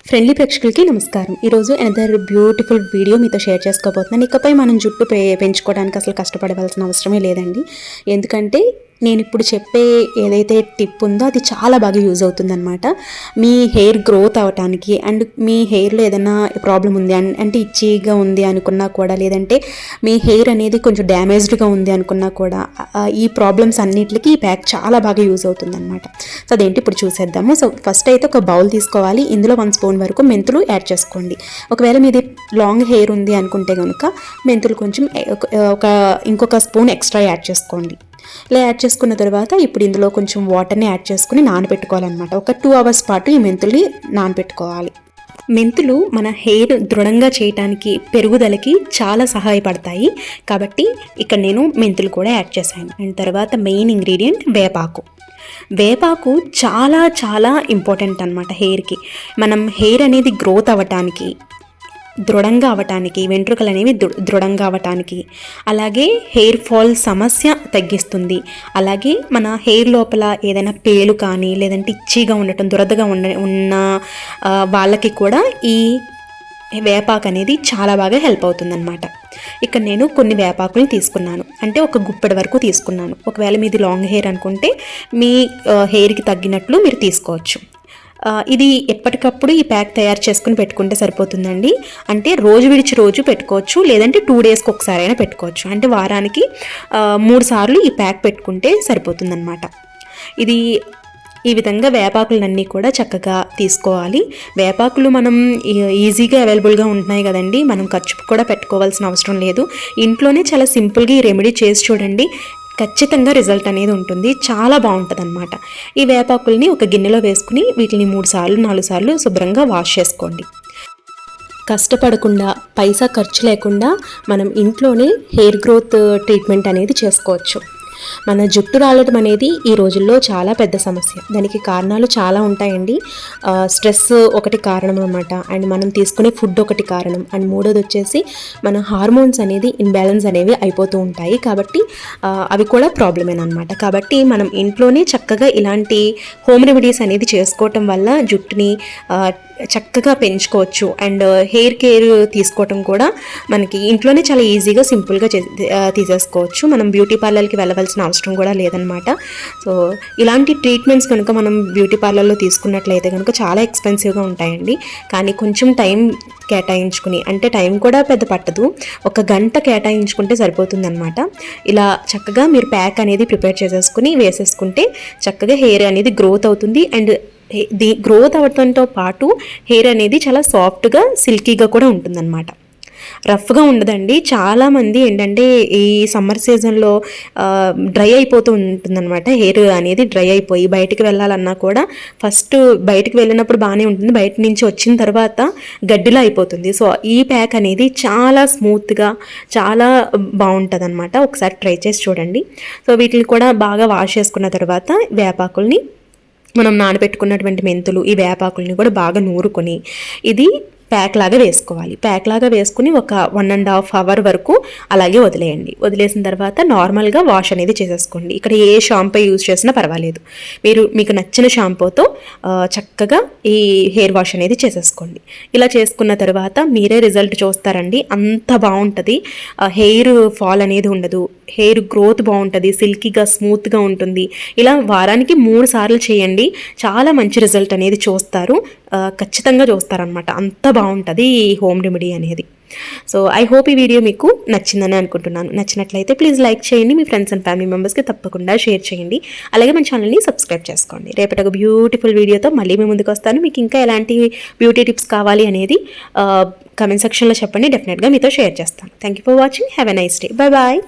Friendly ప్రేక్షకులకి నమస్కారం. ఈరోజు అనదర్ బ్యూటిఫుల్ వీడియో మీతో షేర్ చేసుకోబోతున్నాను. ఇకపై మనం జుట్టు పెంచుకోవడానికి అసలు కష్టపడవలసిన అవసరమే లేదండి. ఎందుకంటే నేను ఇప్పుడు చెప్పే ఏదైతే టిప్ ఉందో అది చాలా బాగా యూజ్ అవుతుందన్నమాట. మీ హెయిర్ గ్రోత్ అవ్వటానికి అండ్ మీ హెయిర్లో ఏదైనా ప్రాబ్లం ఉంది అంటే ఇచ్చీగా ఉంది అనుకున్నా కూడా, లేదంటే మీ హెయిర్ అనేది కొంచెం డ్యామేజ్డ్గా ఉంది అనుకున్నా కూడా ఈ ప్రాబ్లమ్స్ అన్నిటికీ ఈ ప్యాక్ చాలా బాగా యూజ్ అవుతుందన్నమాట. సో అదేంటి ఇప్పుడు చూసేద్దాము. సో ఫస్ట్ అయితే ఒక బౌల్ తీసుకోవాలి. ఇందులో 1 స్పూన్ వరకు మెంతులు యాడ్ చేసుకోండి. ఒకవేళ మీది లాంగ్ హెయిర్ ఉంది అనుకుంటే కనుక మెంతులు కొంచెం ఇంకొక స్పూన్ ఎక్స్ట్రా యాడ్ చేసుకోండి. ఇలా యాడ్ చేసుకున్న తర్వాత ఇప్పుడు ఇందులో కొంచెం వాటర్ని యాడ్ చేసుకుని నానబెట్టుకోవాలన్నమాట. ఒక 2 అవర్స్ పాటు ఈ మెంతుల్ని నానబెట్టుకోవాలి. మెంతులు మన హెయిర్ దృఢంగా చేయడానికి, పెరుగుదలకి చాలా సహాయపడతాయి. కాబట్టి ఇక్కడ నేను మెంతులు కూడా యాడ్ చేశాను. అండ్ తర్వాత మెయిన్ ఇంగ్రీడియంట్ వేపాకు చాలా చాలా ఇంపార్టెంట్ అన్నమాట హెయిర్కి. మనం హెయిర్ అనేది గ్రోత్ అవ్వటానికి, దృఢంగా అవ్వటానికి, వెంట్రుకలు అనేవి దృఢంగా అవ్వటానికి, అలాగే హెయిర్ ఫాల్ సమస్య తగ్గిస్తుంది. అలాగే మన హెయిర్ లోపల ఏదైనా పేలు కానీ, లేదంటే ఇచ్చిగా ఉండటం, దురదగా ఉన్న వాళ్ళకి కూడా ఈ వేపాకు అనేది చాలా బాగా హెల్ప్ అవుతుందన్నమాట. ఇక్కడ నేను కొన్ని వేపాకుని తీసుకున్నాను, అంటే ఒక గుప్పెడు వరకు తీసుకున్నాను. ఒకవేళ మీది లాంగ్ హెయిర్ అనుకుంటే మీ హెయిర్కి తగ్గినట్లు మీరు తీసుకోవచ్చు. ఇది ఎప్పటికప్పుడు ఈ ప్యాక్ తయారు చేసుకుని పెట్టుకుంటే సరిపోతుందండి. అంటే రోజు విడిచి రోజు పెట్టుకోవచ్చు, లేదంటే 2 డేస్కి ఒకసారి అయినా పెట్టుకోవచ్చు. అంటే వారానికి 3 సార్లు ఈ ప్యాక్ పెట్టుకుంటే సరిపోతుందన్నమాట. ఇది ఈ విధంగా వేపాకులన్నీ కూడా చక్కగా తీసుకోవాలి. వేపాకులు మనం ఈజీగా అవైలబుల్గా ఉంటున్నాయి కదండి, మనం ఖర్చు కూడా పెట్టుకోవాల్సిన అవసరం లేదు. ఇంట్లోనే చాలా సింపుల్గా ఈ రెమెడీ చేసి చూడండి, ఖచ్చితంగా రిజల్ట్ అనేది ఉంటుంది. చాలా బాగుంటుంది అన్నమాట. ఈ వేపాకుల్ని ఒక గిన్నెలో వేసుకుని వీటిని 3 సార్లు 4 సార్లు శుభ్రంగా వాష్ చేసుకోండి. కష్టపడకుండా, పైసా ఖర్చు లేకుండా మనం ఇంట్లోనే హెయిర్ గ్రోత్ ట్రీట్మెంట్ అనేది చేసుకోవచ్చు. మన జుట్టు రాలడం అనేది ఈ రోజుల్లో చాలా పెద్ద సమస్య. దానికి కారణాలు చాలా ఉంటాయండి. స్ట్రెస్ ఒకటి కారణం అన్నమాట, అండ్ మనం తీసుకునే ఫుడ్ ఒకటి కారణం, అండ్ మూడోది వచ్చేసి మన హార్మోన్స్ అనేది ఇన్బ్యాలెన్స్ అనేవి అయిపోతూ ఉంటాయి. కాబట్టి అవి కూడా ప్రాబ్లమేనమాట. కాబట్టి మనం ఇంట్లోనే చక్కగా ఇలాంటి హోమ్ రెమెడీస్ అనేది చేసుకోవటం వల్ల జుట్టుని చక్కగా పెంచుకోవచ్చు. అండ్ హెయిర్ కేర్ తీసుకోవటం కూడా మనకి ఇంట్లోనే చాలా ఈజీగా సింపుల్గా తీసేసుకోవచ్చు. మనం బ్యూటీ పార్లర్కి వెళ్ళవలసిన అవసరం కూడా లేదనమాట. సో ఇలాంటి ట్రీట్మెంట్స్ కనుక మనం బ్యూటీ పార్లర్లో తీసుకున్నట్లయితే కనుక చాలా ఎక్స్పెన్సివ్గా ఉంటాయండి. కానీ కొంచెం టైం కేటాయించుకుని, అంటే టైం కూడా పెద్ద పట్టదు, 1 గంట కేటాయించుకుంటే సరిపోతుందన్నమాట. ఇలా చక్కగా మీరు ప్యాక్ అనేది ప్రిపేర్ చేసేసుకుని వేసేసుకుంటే చక్కగా హెయిర్ అనేది గ్రోత్ అవుతుంది. అండ్ గ్రోత్ అవ్వడంతో పాటు హెయిర్ అనేది చాలా సాఫ్ట్గా, సిల్కీగా కూడా ఉంటుందన్నమాట. రఫ్గా ఉండదండి. చాలామంది ఏంటంటే ఈ సమ్మర్ సీజన్లో డ్రై అయిపోతూ ఉంటుందన్నమాట. హెయిర్ అనేది డ్రై అయిపోయి బయటికి వెళ్ళాలన్నా కూడా ఫస్ట్ బయటికి వెళ్ళినప్పుడు బాగానే ఉంటుంది, బయట నుంచి వచ్చిన తర్వాత గడ్డిలా అయిపోతుంది. సో ఈ ప్యాక్ అనేది చాలా స్మూత్గా, చాలా బాగుంటుంది అనమాట. ఒకసారి ట్రై చేసి చూడండి. సో వీటిని కూడా బాగా వాష్ చేసుకున్న తర్వాత వేపాకుల్ని, మనం నానబెట్టుకున్నటువంటి మెంతులు, ఈ వేపాకుల్ని కూడా బాగా నూరుకొని ఇది ప్యాక్ లాగా వేసుకోవాలి. ప్యాక్ లాగా వేసుకుని ఒక 1.5 అవర్ వరకు అలాగే వదిలేయండి. వదిలేసిన తర్వాత నార్మల్గా వాష్ అనేది చేసేసుకోండి. ఇక్కడ ఏ షాంపూ యూజ్ చేసినా పర్వాలేదు, మీకు నచ్చిన షాంపూతో చక్కగా ఈ హెయిర్ వాష్ అనేది చేసేసుకోండి. ఇలా చేసుకున్న తర్వాత మీరే రిజల్ట్ చూస్తారండి. అంత బాగుంటుంది. హెయిర్ ఫాల్ అనేది ఉండదు, హెయిర్ గ్రోత్ బాగుంటుంది, సిల్కీగా స్మూత్గా ఉంటుంది. ఇలా వారానికి 3 సార్లు చేయండి, చాలా మంచి రిజల్ట్ అనేది చూస్తారు, ఖచ్చితంగా చూస్తారనమాట. అంత బాగుంటుంది ఈ హోమ్ రెమెడీ అనేది. సో ఐ హోప్ ఈ వీడియో మీకు నచ్చిందని అనుకుంటున్నాను. నచ్చినట్లయితే ప్లీజ్ లైక్ చేయండి, మీ ఫ్రెండ్స్ అండ్ ఫ్యామిలీ మెంబర్స్కి తప్పకుండా షేర్ చేయండి. అలాగే మన ఛానల్ని సబ్స్క్రైబ్ చేసుకోండి. రేపటి ఒక బ్యూటిఫుల్ వీడియోతో మళ్ళీ మీ ముందుకు వస్తాను. మీకు ఇంకా ఎలాంటి బ్యూటీ టిప్స్ కావాలి అనేది కమెంట్ సెక్షన్లో చెప్పండి, డెఫినెట్గా మీతో షేర్ చేస్తాను. Thank you for watching. Have a nice day. Bye bye.